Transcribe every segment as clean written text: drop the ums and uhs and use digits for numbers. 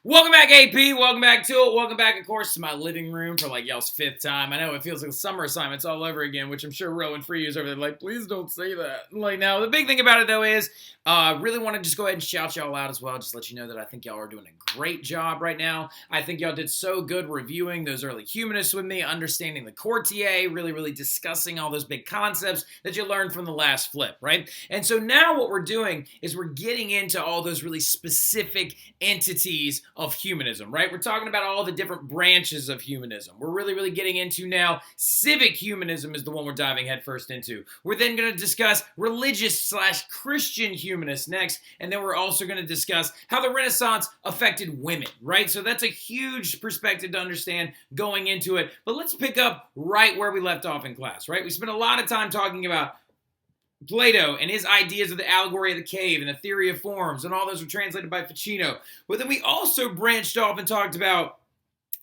Welcome back, AP. Welcome back to it. Welcome back, of course, to my living room for like y'all's fifth time. I know it feels like summer assignments all over again, which I'm sure Rowan Free is over there like, please don't say that. Like, now, the big thing about it, though, is really want to just go ahead and shout y'all out as well. Just let you know that I think y'all are doing a great job right now. I think y'all did so good reviewing those early humanists with me, understanding the courtier, really discussing all those big concepts that you learned from the last flip, right? And so now what we're doing is we're getting into all those really specific entities of humanism, right? We're talking about all the different branches of humanism. We're really getting into now civic humanism is the one we're diving headfirst into. We're then going to discuss religious/Christian humanists next, and then we're also going to discuss how the Renaissance affected women, right? So that's a huge perspective to understand going into it. But let's pick up right where we left off in class, right? We spent a lot of time talking about Plato and his ideas of the allegory of the cave and the theory of forms, and all those were translated by Ficino. But then we also branched off and talked about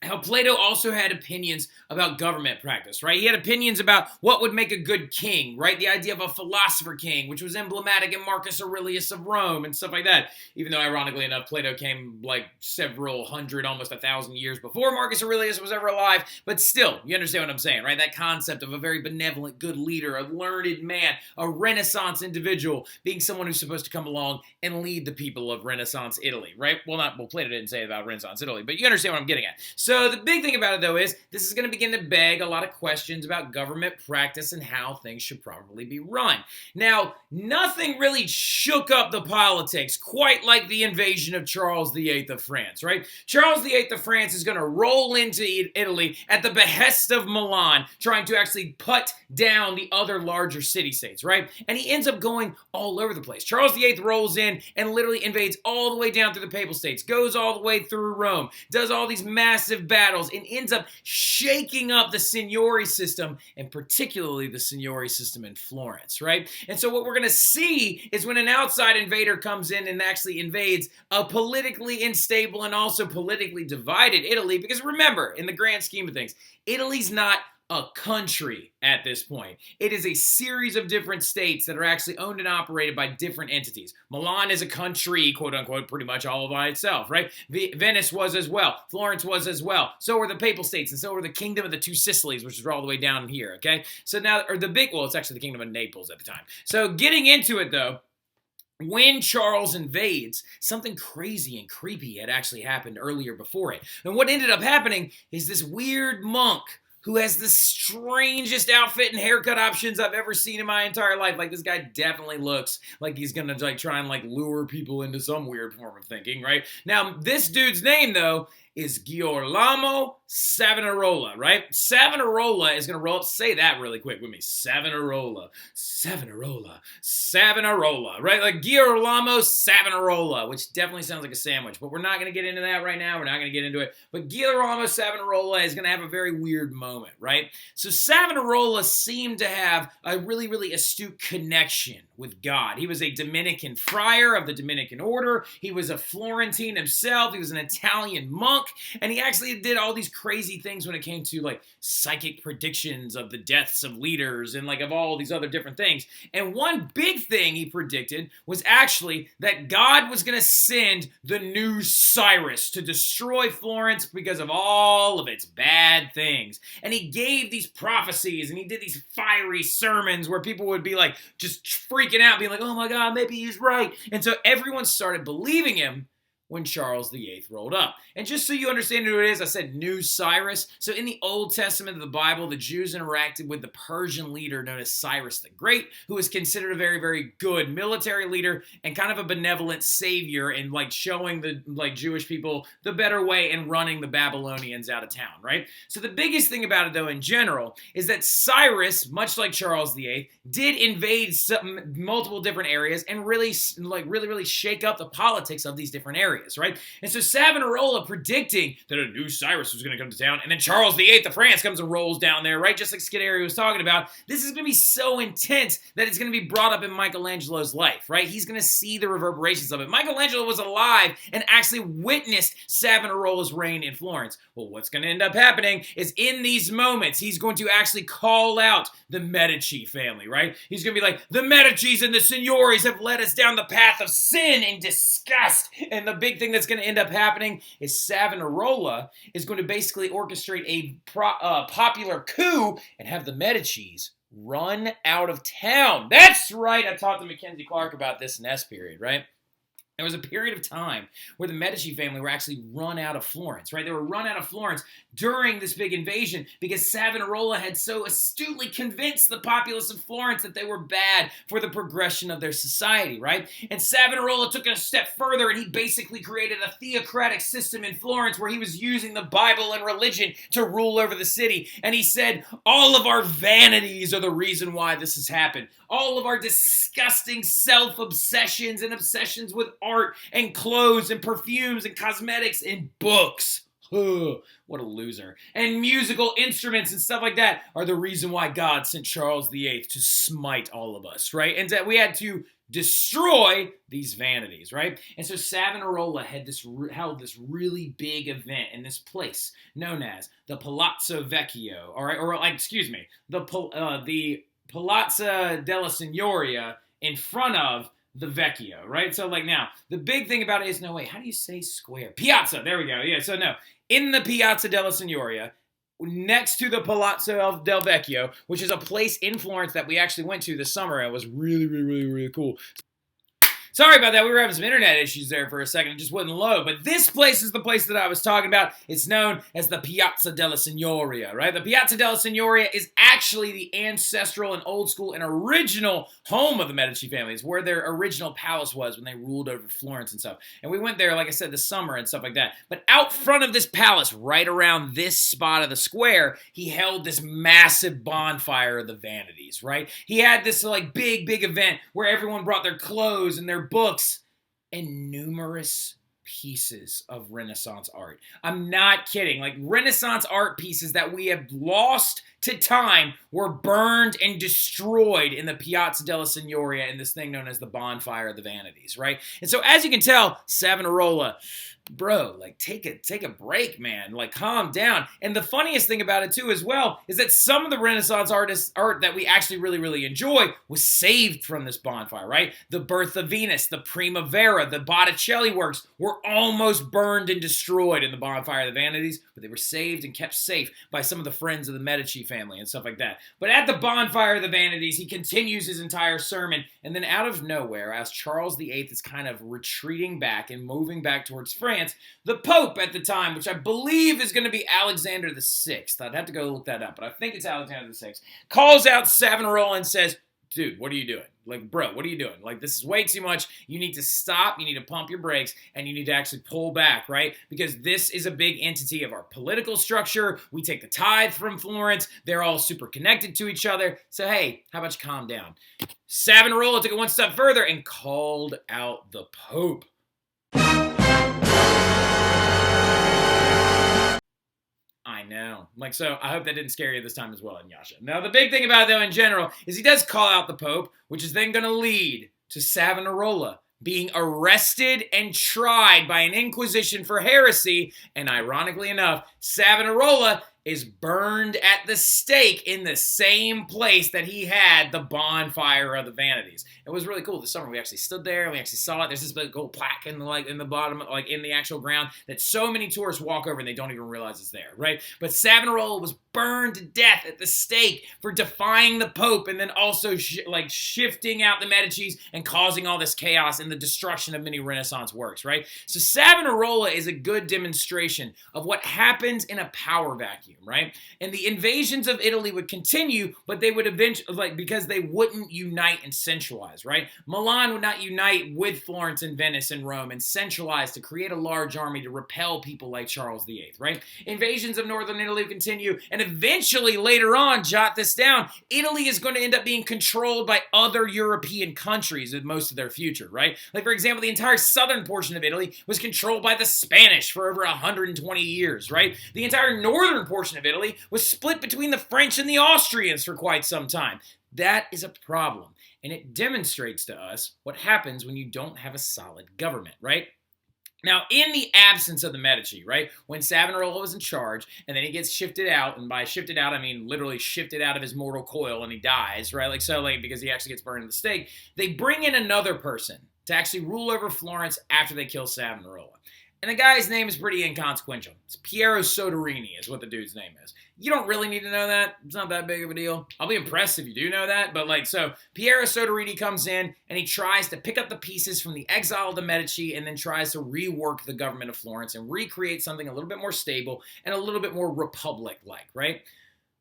how Plato also had opinions about government practice, right? He had opinions about what would make a good king, right? The idea of a philosopher king, which was emblematic in Marcus Aurelius of Rome and stuff like that. Even though, ironically enough, Plato came like several hundred, almost 1,000 years before Marcus Aurelius was ever alive. But still, you understand what I'm saying, right? That concept of a very benevolent, good leader, a learned man, a Renaissance individual, being someone who's supposed to come along and lead the people of Renaissance Italy, right? Well, Plato didn't say about Renaissance Italy, but you understand what I'm getting at. So the big thing about it, though, is this is going to begin to beg a lot of questions about government practice and how things should probably be run. Now, nothing really shook up the politics quite like the invasion of Charles VIII of France, right? Charles VIII of France is going to roll into Italy at the behest of Milan, trying to actually put down the other larger city-states, right? And he ends up going all over the place. Charles VIII rolls in and literally invades all the way down through the Papal States, goes all the way through Rome, does all these massive battles, and ends up shaking up the Signory system, and particularly the Signory system in Florence, right? And so what we're going to see is when an outside invader comes in and actually invades a politically unstable and also politically divided Italy, because remember, in the grand scheme of things, Italy's not a country at this point. It is a series of different states that are actually owned and operated by different entities. Milan is a country, quote unquote, pretty much all by itself, right? Venice was as well. Florence was as well. So were the Papal States, and so were the Kingdom of the Two Sicilies, which is all the way down here, okay? So now, it's actually the Kingdom of Naples at the time. So getting into it, though, when Charles invades, something crazy and creepy had actually happened earlier before it. And what ended up happening is this weird monk who has the strangest outfit and haircut options I've ever seen in my entire life. Like, this guy definitely looks like he's gonna try and lure people into some weird form of thinking, right? Now, this dude's name, though, is Girolamo Savonarola, right? Savonarola is going to roll up. Say that really quick with me. Savonarola, right? Like Girolamo Savonarola, which definitely sounds like a sandwich, but we're not going to get into that right now. We're not going to get into it. But Girolamo Savonarola is going to have a very weird moment, right? So Savonarola seemed to have a really astute connection with God. He was a Dominican friar of the Dominican order. He was a Florentine himself. He was an Italian monk. And he actually did all these crazy things when it came to psychic predictions of the deaths of leaders and of all these other different things. And one big thing he predicted was actually that God was going to send the new Cyrus to destroy Florence because of all of its bad things. And he gave these prophecies and he did these fiery sermons where people would be just freaking out, being like, oh my God, maybe he's right. And so everyone started believing him when Charles VIII rolled up. And just so you understand who it is, I said New Cyrus. So in the Old Testament of the Bible, the Jews interacted with the Persian leader known as Cyrus the Great, who was considered a very good military leader and kind of a benevolent savior in showing the Jewish people the better way and running the Babylonians out of town, right? So the biggest thing about it, though, in general, is that Cyrus, much like Charles VIII, did invade multiple different areas and really shake up the politics of these different areas. Right? And so Savonarola predicting that a new Cyrus was going to come to town, and then Charles VIII of France comes and rolls down there, right? Just like Scuderi was talking about. This is going to be so intense that it's going to be brought up in Michelangelo's life, right? He's going to see the reverberations of it. Michelangelo was alive and actually witnessed Savonarola's reign in Florence. Well, what's going to end up happening is in these moments, he's going to actually call out the Medici family, right? He's going to be like, the Medicis and the Signories have led us down the path of sin and disgust, and the big thing that's going to end up happening is Savonarola is going to basically orchestrate a popular coup and have the Medicis run out of town. That's right. I talked to Mackenzie Clark about this in S period, right? There was a period of time where the Medici family were actually run out of Florence, right? They were run out of Florence during this big invasion because Savonarola had so astutely convinced the populace of Florence that they were bad for the progression of their society, right? And Savonarola took it a step further and he basically created a theocratic system in Florence where he was using the Bible and religion to rule over the city. And he said, all of our vanities are the reason why this has happened. All of our disgusting self-obsessions and obsessions with art and clothes and perfumes and cosmetics and books. What a loser. And musical instruments and stuff like that are the reason why God sent Charles VIII to smite all of us, right? And that we had to destroy these vanities, right? And so Savonarola held this really big event in this place known as the Palazzo Vecchio, all right, the Palazzo della Signoria in front of the Vecchio, right? So now, the big thing about it is, how do you say square? Piazza, there we go. Yeah, so in the Piazza della Signoria, next to the Palazzo del Vecchio, which is a place in Florence that we actually went to this summer. It was really, really, really, really cool. Sorry about that. We were having some internet issues there for a second. It just wouldn't load. But this place is the place that I was talking about. It's known as the Piazza della Signoria, right? The Piazza della Signoria is actually the ancestral and old school and original home of the Medici family. It's where their original palace was when they ruled over Florence and stuff. And we went there, like I said, this summer and stuff like that. But out front of this palace, right around this spot of the square, he held this massive bonfire of the Vanities, right? He had this big, big event where everyone brought their clothes and their books and numerous pieces of Renaissance art. I'm not kidding. Renaissance art pieces that we have lost to time were burned and destroyed in the Piazza della Signoria in this thing known as the Bonfire of the Vanities, right? And so as you can tell, Savonarola, bro, take a break, man. Calm down. And the funniest thing about it too as well is that some of the Renaissance art that we actually really, really enjoy was saved from this bonfire, right? The Birth of Venus, the Primavera, the Botticelli works were almost burned and destroyed in the Bonfire of the Vanities, but they were saved and kept safe by some of the friends of the Medici family and stuff like that. But at the Bonfire of the Vanities, he continues his entire sermon, and then out of nowhere, as Charles VIII is kind of retreating back and moving back towards France, the Pope at the time, which I believe is going to be Alexander VI, I'd have to go look that up, but I think it's Alexander VI, calls out Savonarola and says, dude, what are you doing? Bro, what are you doing? This is way too much. You need to stop. You need to pump your brakes, and you need to actually pull back, right? Because this is a big entity of our political structure. We take the tithe from Florence. They're all super connected to each other. So, hey, how about you calm down? Savonarola took it one step further and called out the Pope. I know. So I hope that didn't scare you this time as well, Inyasha. Now, the big thing about it, though, in general, is he does call out the Pope, which is then going to lead to Savonarola being arrested and tried by an Inquisition for heresy, and ironically enough, Savonarola is burned at the stake in the same place that he had the Bonfire of the Vanities. It was really cool. This summer we actually stood there and we actually saw it. There's this big gold plaque in the bottom, in the actual ground, that so many tourists walk over and they don't even realize it's there, right? But Savonarola was burned to death at the stake for defying the Pope and then also shifting out the Medicis and causing all this chaos and the destruction of many Renaissance works, right? So Savonarola is a good demonstration of what happens in a power vacuum, right? And the invasions of Italy would continue, but they would eventually, because they wouldn't unite and centralize, right? Milan would not unite with Florence and Venice and Rome and centralize to create a large army to repel people like Charles VIII, right? Invasions of northern Italy would continue, and eventually, later on, jot this down, Italy is going to end up being controlled by other European countries in most of their future, right? For example, the entire southern portion of Italy was controlled by the Spanish for over 120 years, right? The entire northern portion of Italy was split between the French and the Austrians for quite some time. That is a problem, and it demonstrates to us what happens when you don't have a solid government, right? Now, in the absence of the Medici, right, when Savonarola was in charge, and then he gets shifted out, and by shifted out, I mean literally shifted out of his mortal coil, and he dies, right, because he actually gets burned at the stake, they bring in another person to actually rule over Florence after they kill Savonarola. And the guy's name is pretty inconsequential. It's Piero Soderini is what the dude's name is. You don't really need to know that. It's not that big of a deal. I'll be impressed if you do know that. But so Piero Soderini comes in and he tries to pick up the pieces from the exile of the Medici and then tries to rework the government of Florence and recreate something a little bit more stable and a little bit more republic-like, right?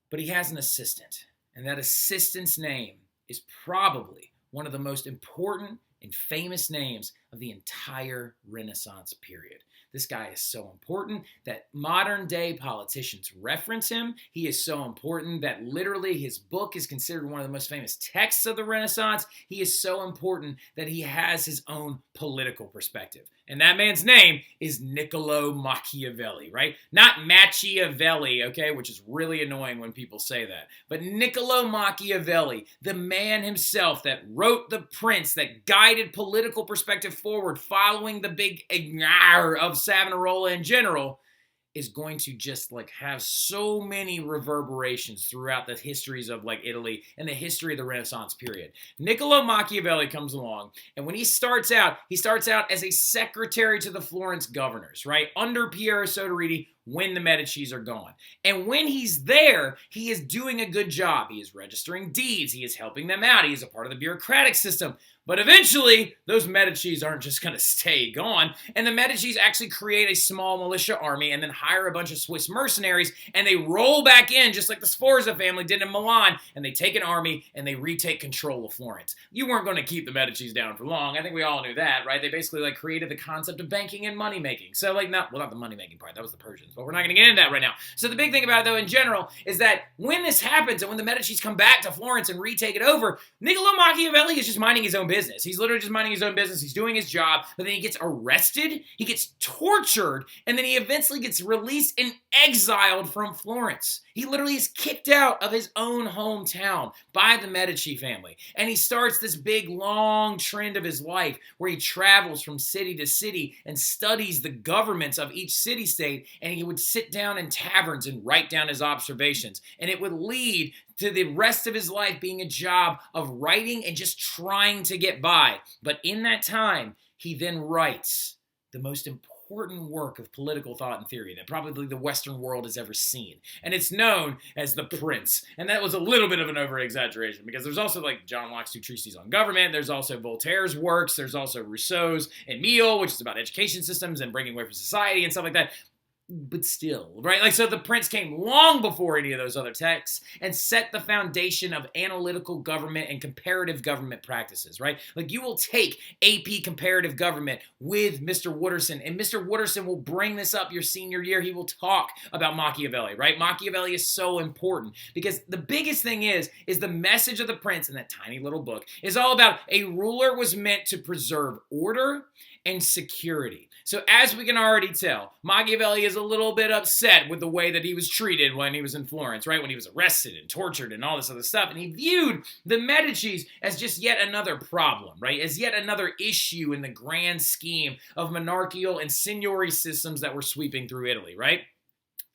But he has an assistant. And that assistant's name is probably one of the most important and famous names of the entire Renaissance period. This guy is so important that modern day politicians reference him. He is so important that literally his book is considered one of the most famous texts of the Renaissance. He is so important that he has his own political perspective. And that man's name is Niccolo Machiavelli, right? Not Machiavelli, okay, which is really annoying when people say that. But Niccolo Machiavelli, the man himself that wrote The Prince, that guided political perspective forward following the big of Savonarola in general, is going to just have so many reverberations throughout the histories of Italy and the history of the Renaissance period. Niccolo Machiavelli comes along, and when he starts out as a secretary to the Florence governors, right? Under Piero Soderini when the Medicis are gone. And when he's there, he is doing a good job. He is registering deeds. He is helping them out. He is a part of the bureaucratic system. But eventually, those Medicis aren't just going to stay gone. And the Medicis actually create a small militia army and then hire a bunch of Swiss mercenaries. And they roll back in, just like the Sforza family did in Milan. And they take an army and they retake control of Florence. You weren't going to keep the Medicis down for long. I think we all knew that, right? They basically created the concept of banking and money making. So not the money making part. That was the Persians. But we're not going to get into that right now. So the big thing about it, though, in general, is that when this happens and when the Medicis come back to Florence and retake it over, Niccolo Machiavelli is just minding his own business. He's literally just minding his own business. He's doing his job, but then he gets arrested, he gets tortured, and then he eventually gets released and exiled from Florence. He literally is kicked out of his own hometown by the Medici family. And he starts this big, long trend of his life where he travels from city to city and studies the governments of each city-state, and he would sit down in taverns and write down his observations. And it would lead to the rest of his life being a job of writing and just trying to get by. But in that time, he then writes the most important work of political thought and theory that probably the Western world has ever seen. And it's known as The Prince. And that was a little bit of an over-exaggeration because there's also John Locke's two treatises on government. There's also Voltaire's works. There's also Rousseau's Emile, which is about education systems and breaking away from society and stuff like that. But still, right? So The Prince came long before any of those other texts and set the foundation of analytical government and comparative government practices, right? You will take AP comparative government with Mr. Wooderson, and Mr. Wooderson will bring this up your senior year. He will talk about Machiavelli, right? Machiavelli is so important because the biggest thing is the message of The Prince in that tiny little book is all about a ruler was meant to preserve order and security. So as we can already tell, Machiavelli is a little bit upset with the way that he was treated when he was in Florence, right? When he was arrested and tortured and all this other stuff. And he viewed the Medicis as just yet another problem, right? As yet another issue in the grand scheme of monarchical and signory systems that were sweeping through Italy, right?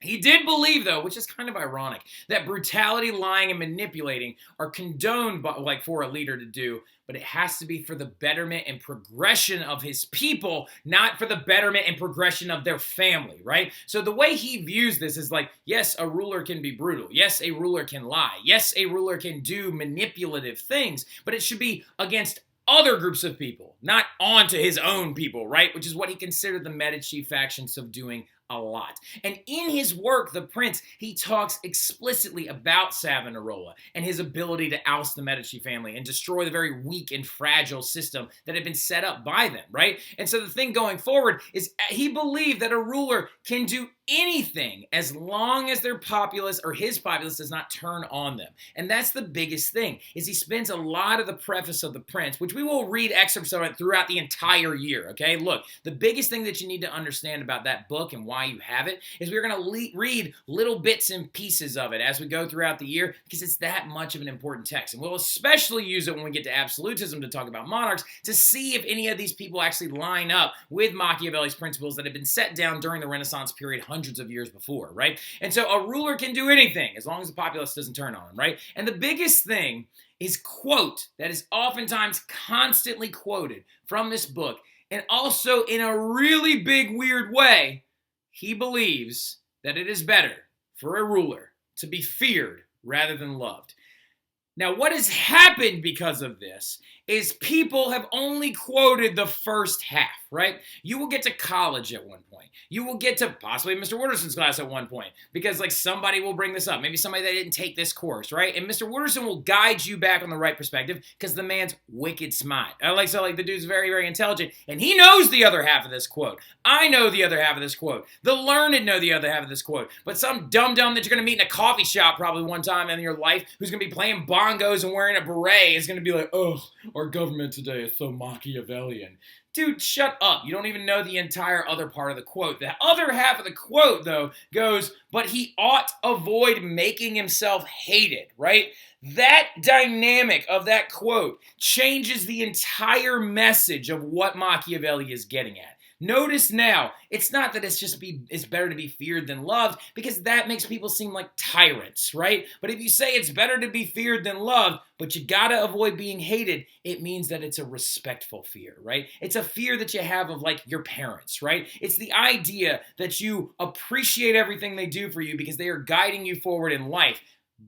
He did believe, though, which is kind of ironic, that brutality, lying, and manipulating are condoned for a leader to do, but it has to be for the betterment and progression of his people, not for the betterment and progression of their family, right? So the way he views this is yes, a ruler can be brutal. Yes, a ruler can lie. Yes, a ruler can do manipulative things, but it should be against other groups of people, not onto his own people, right? Which is what he considered the Medici faction subduing a lot. And in his work, The Prince, he talks explicitly about Savonarola and his ability to oust the Medici family and destroy the very weak and fragile system that had been set up by them, right? And so the thing going forward is he believed that a ruler can do anything as long as their populace or his populace does not turn on them. And that's the biggest thing, is he spends a lot of the preface of The Prince, which we will read excerpts of it throughout the entire year, okay? Look, the biggest thing that you need to understand about that book and why you have it is we're going to read little bits and pieces of it as we go throughout the year because it's that much of an important text. And we'll especially use it when we get to absolutism to talk about monarchs to see if any of these people actually line up with Machiavelli's principles that have been set down during the Renaissance period hundreds of years before, right? And so a ruler can do anything as long as the populace doesn't turn on him, right? And the biggest thing his quote that is oftentimes constantly quoted from this book, and also in a really big, weird way, he believes that it is better for a ruler to be feared rather than loved. Now, what has happened because of this is people have only quoted the first half, right? You will get to college at one point. You will get to possibly Mr. Wooderson's class at one point because like somebody will bring this up. Maybe somebody that didn't take this course, right? And Mr. Wooderson will guide you back on the right perspective because the man's wicked smart. The dude's very, very intelligent and he knows the other half of this quote. I know the other half of this quote. The learned know the other half of this quote. But some dum-dum that you're going to meet in a coffee shop probably one time in your life who's going to be playing bongos and wearing a beret is going to be like, oh, our government today is so Machiavellian. Dude, shut up. You don't even know the entire other part of the quote. The other half of the quote, though, goes, but he ought avoid making himself hated, right? That dynamic of that quote changes the entire message of what Machiavelli is getting at. Notice now, it's not that it's better to be feared than loved, because that makes people seem like tyrants, right? But if you say it's better to be feared than loved, but you gotta avoid being hated, it means that it's a respectful fear, right? It's a fear that you have of like your parents, right? It's the idea that you appreciate everything they do for you because they are guiding you forward in life,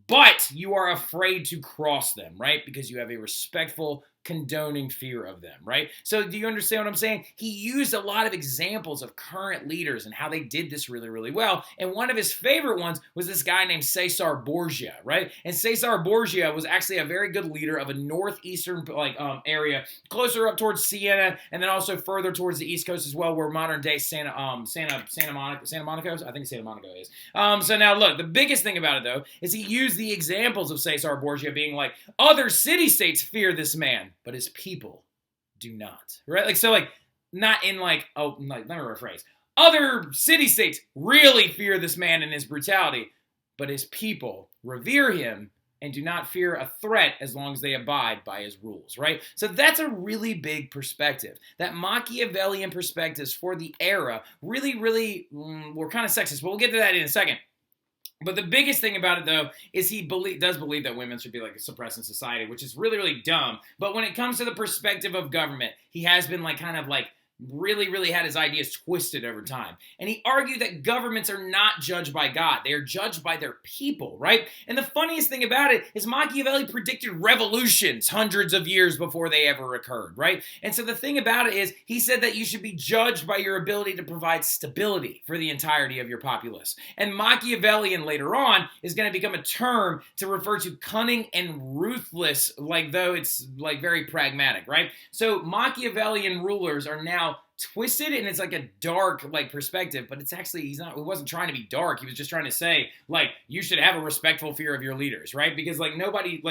but you are afraid to cross them, right? Because you have a respectful, condoning fear of them, right? So do you understand what I'm saying? He used a lot of examples of current leaders and how they did this really, really well. And one of his favorite ones was this guy named Cesar Borgia, right? And Cesar Borgia was actually a very good leader of a northeastern area, closer up towards Siena, and then also further towards the East Coast as well, where modern day Santa Monica, I think Santa Monica is. So now look, the biggest thing about it though is he used the examples of Cesar Borgia being like, other city-states fear this man, but his people do not, right? Not in let me rephrase. Other city-states really fear this man and his brutality, but his people revere him and do not fear a threat as long as they abide by his rules, right? So that's a really big perspective. That Machiavellian perspectives for the era really, really were kind of sexist, but we'll get to that in a second. But the biggest thing about it, though, is he does believe that women should be suppressed in society, which is really, really dumb. But when it comes to the perspective of government, he has been really, really had his ideas twisted over time. And he argued that governments are not judged by God. They are judged by their people, right? And the funniest thing about it is Machiavelli predicted revolutions hundreds of years before they ever occurred, right? And so the thing about it is he said that you should be judged by your ability to provide stability for the entirety of your populace. And Machiavellian later on is going to become a term to refer to cunning and ruthless, though it's very pragmatic, right? So Machiavellian rulers are now twisted, and it's like a dark perspective, but it's actually he wasn't trying to be dark. He was just trying to say you should have a respectful fear of your leaders, right? Because nobody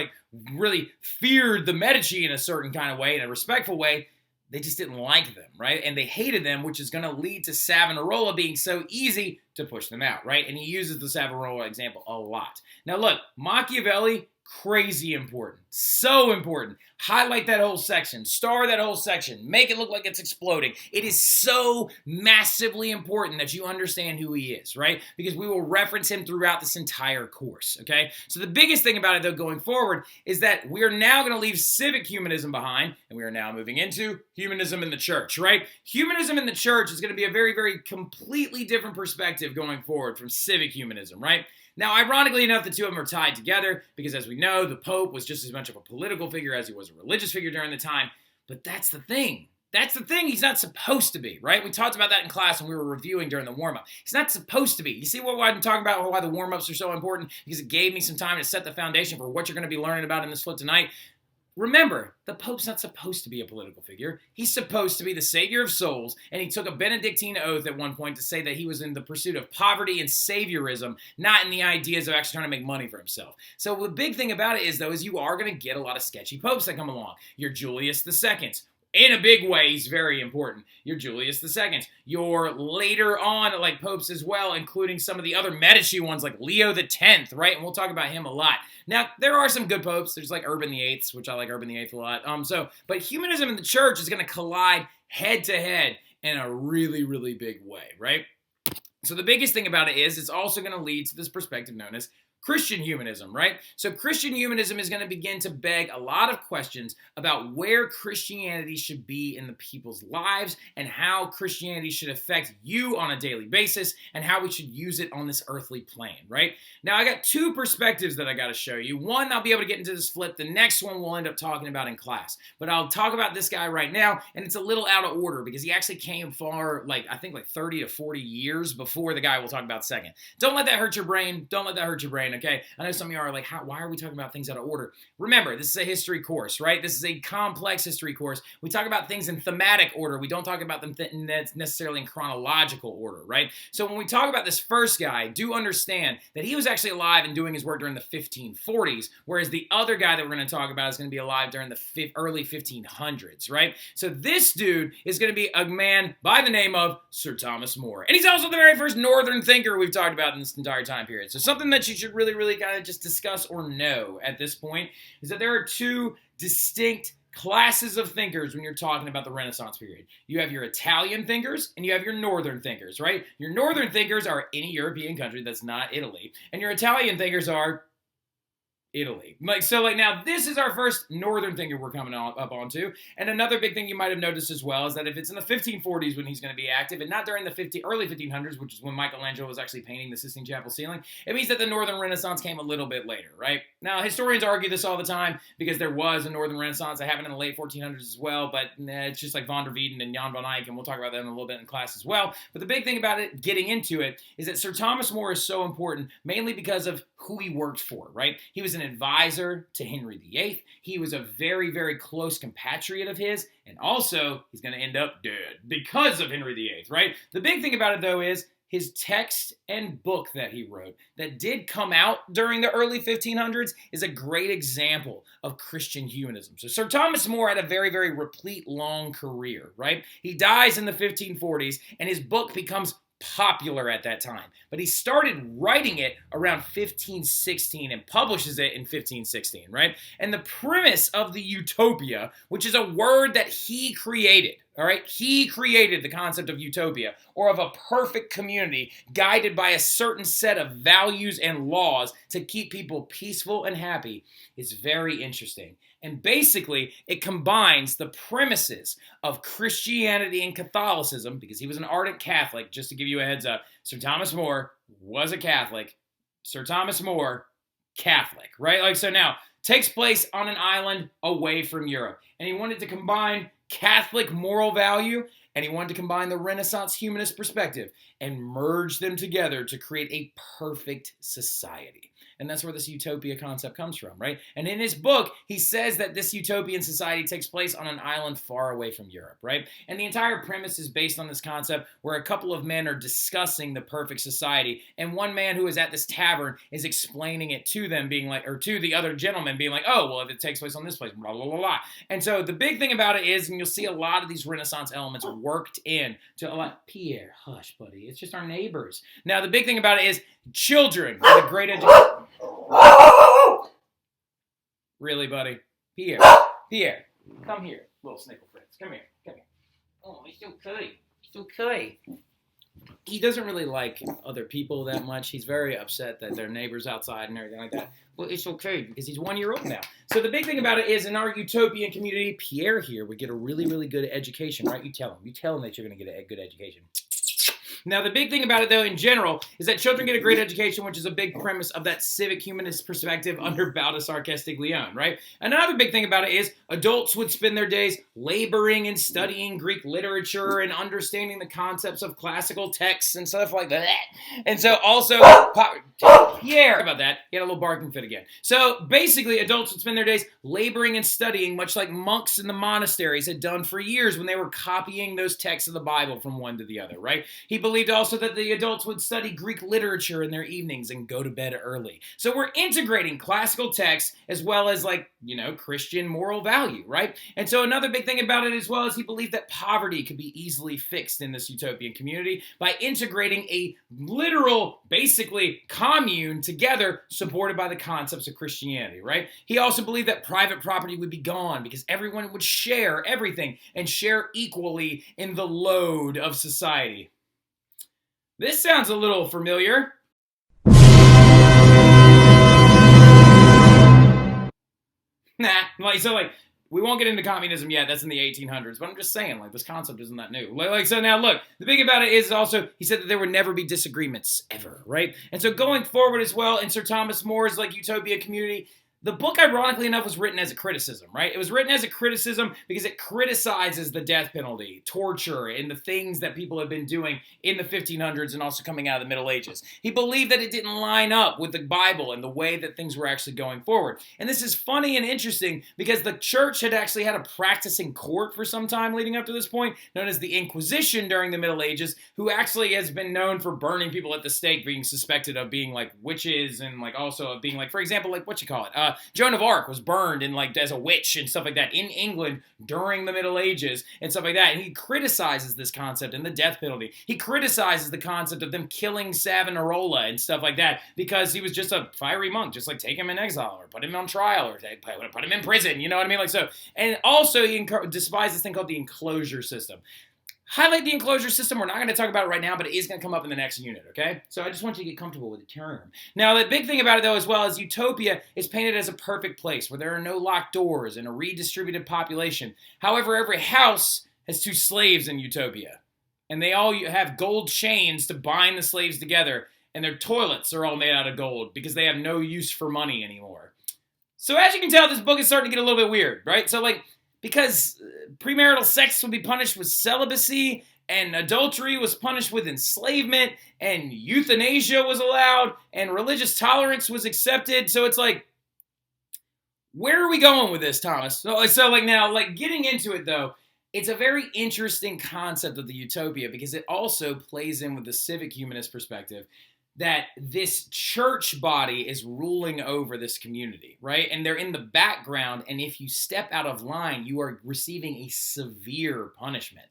really feared the Medici in a certain kind of way, in a respectful way. They just didn't like them, right? And they hated them, which is going to lead to Savonarola being so easy to push them out, right? And he uses the Savonarola example a lot. Now look, Machiavelli, crazy important. So important. Highlight that whole section. Star that whole section. Make it look like it's exploding. It is so massively important that you understand who he is, right? Because we will reference him throughout this entire course, okay? So the biggest thing about it, though, going forward is that we are now going to leave civic humanism behind, and we are now moving into humanism in the church, right? Humanism in the church is going to be a very, very completely different perspective going forward from civic humanism, right? Now, ironically enough, the two of them are tied together because, as we know, the Pope was just as much of a political figure as he was a religious figure during the time. But that's the thing. That's the thing. He's not supposed to be, right? We talked about that in class when we were reviewing during the warm-up. He's not supposed to be. You see why I'm talking about why the warm-ups are so important? Because it gave me some time to set the foundation for what you're going to be learning about in this flip tonight. Remember, the Pope's not supposed to be a political figure. He's supposed to be the savior of souls, and he took a Benedictine oath at one point to say that he was in the pursuit of poverty and saviorism, not in the ideas of actually trying to make money for himself. So the big thing about it is, though, is you are going to get a lot of sketchy popes that come along. Your Julius II. In a big way, he's very important. Your Julius II. Your later on, popes as well, including some of the other Medici ones, like Leo X, right? And we'll talk about him a lot. Now, there are some good popes. There's Urban VIII, which I like Urban VIII a lot. But humanism and the church is going to collide head to head in a really, really big way, right? So the biggest thing about it is it's also going to lead to this perspective known as Christian humanism, right? So Christian humanism is going to begin to beg a lot of questions about where Christianity should be in the people's lives and how Christianity should affect you on a daily basis and how we should use it on this earthly plane, right? Now, I got two perspectives that I got to show you. One, I'll be able to get into this flip. The next one we'll end up talking about in class. But I'll talk about this guy right now, and it's a little out of order because he actually came far, I think 30 to 40 years before the guy we'll talk about second. Don't let that hurt your brain. Don't let that hurt your brain, okay? I know some of you are like, why are we talking about things out of order? Remember, this is a history course, right? This is a complex history course. We talk about things in thematic order. We don't talk about them necessarily in chronological order, right? So when we talk about this first guy, do understand that he was actually alive and doing his work during the 1540s, whereas the other guy that we're going to talk about is going to be alive during the early 1500s, right? So this dude is going to be a man by the name of Sir Thomas More. And he's also the very first Northern thinker we've talked about in this entire time period. So something that you should really kind of just discuss or know at this point is that there are two distinct classes of thinkers when you're talking about the Renaissance period. You have your Italian thinkers and you have your Northern thinkers, right? Your Northern thinkers are any European country that's not Italy, and your Italian thinkers are Italy. Now this is our first Northern thinker we're coming up onto. And another big thing you might have noticed as well is that if it's in the 1540s when he's going to be active and not during the early 1500s, which is when Michelangelo was actually painting the Sistine Chapel ceiling, it means that the Northern Renaissance came a little bit later, right? Now, historians argue this all the time because there was a Northern Renaissance. That happened in the late 1400s as well, but it's just like Van der Weyden and Jan van Eyck, and we'll talk about that in a little bit in class as well. But the big thing about it, getting into it, is that Sir Thomas More is so important, mainly because of who he worked for, right? He was an advisor to Henry VIII. He was a very close compatriot of his, and also he's going to end up dead because of Henry VIII, right? The big thing about it, though, is his text and book that he wrote that did come out during the early 1500s is a great example of Christian humanism. So Sir Thomas More had a very replete, long career, right? He dies in the 1540s, and his book becomes popular at that time. But he started writing it around 1516 and publishes it in 1516, right? And the premise of the Utopia, which is a word that he created, all right? He created the concept of utopia, or of a perfect community guided by a certain set of values and laws to keep people peaceful and happy, is very interesting. And basically, it combines the premises of Christianity and Catholicism, because he was an ardent Catholic. Just to give you a heads up, Sir Thomas More was a Catholic. Sir Thomas More, Catholic, right? So now, takes place on an island away from Europe. And he wanted to combine Catholic moral value, and he wanted to combine the Renaissance humanist perspective and merge them together to create a perfect society. And that's where this utopia concept comes from, right? And in his book, he says that this utopian society takes place on an island far away from Europe, right? And the entire premise is based on this concept where a couple of men are discussing the perfect society, and one man who is at this tavern is explaining it to them, being like, or to the other gentleman, being like, oh, well, if it takes place on this place, blah, blah, blah, blah. And so the big thing about it is, and you'll see a lot of these Renaissance elements worked in to a lot. Pierre, hush, buddy. It's just our neighbors. Now, the big thing about it is children get a great education. Really, buddy? Pierre, come here, little snickle friends. Come here. Oh, he's so okay. He doesn't really like other people that much. He's very upset that their neighbors outside and everything like that. Well, it's okay because he's 1 year old now. So the big thing about it is, in our utopian community, Pierre here would get a really good education, right? You tell him that you're going to get a good education. Now, the big thing about it, though, in general, is that children get a great education, which is a big premise of that civic humanist perspective under Baldassare Castiglione, right? Another big thing about it is adults would spend their days laboring and studying Greek literature and understanding the concepts of classical texts and stuff like that. And so also, Pierre, about that, he had a little barking fit again. So basically, adults would spend their days laboring and studying, much like monks in the monasteries had done for years when they were copying those texts of the Bible from one to the other, right? He believed also that the adults would study Greek literature in their evenings and go to bed early. So we're integrating classical texts as well as, Christian moral value, right? And so another big thing about it as well is he believed that poverty could be easily fixed in this utopian community by integrating a literal, basically, commune together supported by the concepts of Christianity, right? He also believed that private property would be gone because everyone would share everything and share equally in the load of society. This sounds a little familiar. Nah, we won't get into communism yet. That's in the 1800s. But I'm just saying, this concept isn't that new. So now look, the thing about it is also, he said that there would never be disagreements ever, right? And so going forward as well, in Sir Thomas More's Utopia community, the book, ironically enough, was written as a criticism, right? It was written as a criticism because it criticizes the death penalty, torture, and the things that people have been doing in the 1500s and also coming out of the Middle Ages. He believed that it didn't line up with the Bible and the way that things were actually going forward. And this is funny and interesting because the church had actually had a practicing court for some time leading up to this point, known as the Inquisition during the Middle Ages, who actually has been known for burning people at the stake, being suspected of being witches and also of being for example, Joan of Arc was burned as a witch and stuff like that in England during the Middle Ages and stuff like that. And he criticizes this concept and the death penalty. He criticizes the concept of them killing Savonarola and stuff like that because he was just a fiery monk. Just take him in exile or put him on trial or put him in prison. You know what I mean? And also he despised this thing called the enclosure system. Highlight the enclosure system. We're not going to talk about it right now, but it is going to come up in the next unit, okay? So I just want you to get comfortable with the term. Now, the big thing about it, though, as well, is Utopia is painted as a perfect place where there are no locked doors and a redistributed population. However, every house has 2 slaves in Utopia, and they all have gold chains to bind the slaves together, and their toilets are all made out of gold because they have no use for money anymore. So as you can tell, this book is starting to get a little bit weird, right? So, because premarital sex would be punished with celibacy, and adultery was punished with enslavement, and euthanasia was allowed, and religious tolerance was accepted. So it's where are we going with this, Thomas? Now, getting into it, though, it's a very interesting concept of the Utopia because it also plays in with the civic humanist perspective that this church body is ruling over this community, right? And they're in the background, and if you step out of line, you are receiving a severe punishment.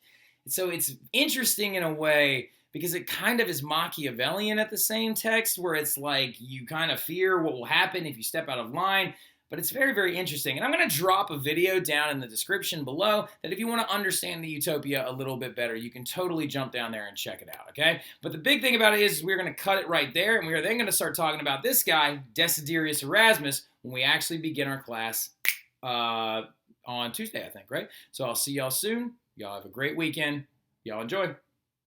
So it's interesting in a way because it kind of is Machiavellian at the same text, where it's you kind of fear what will happen if you step out of line. But it's very, very interesting. And I'm going to drop a video down in the description below that if you want to understand the Utopia a little bit better, you can totally jump down there and check it out, okay? But the big thing about it is we're going to cut it right there, and we are then going to start talking about this guy, Desiderius Erasmus, when we actually begin our class on Tuesday, I think, right? So I'll see y'all soon. Y'all have a great weekend. Y'all enjoy.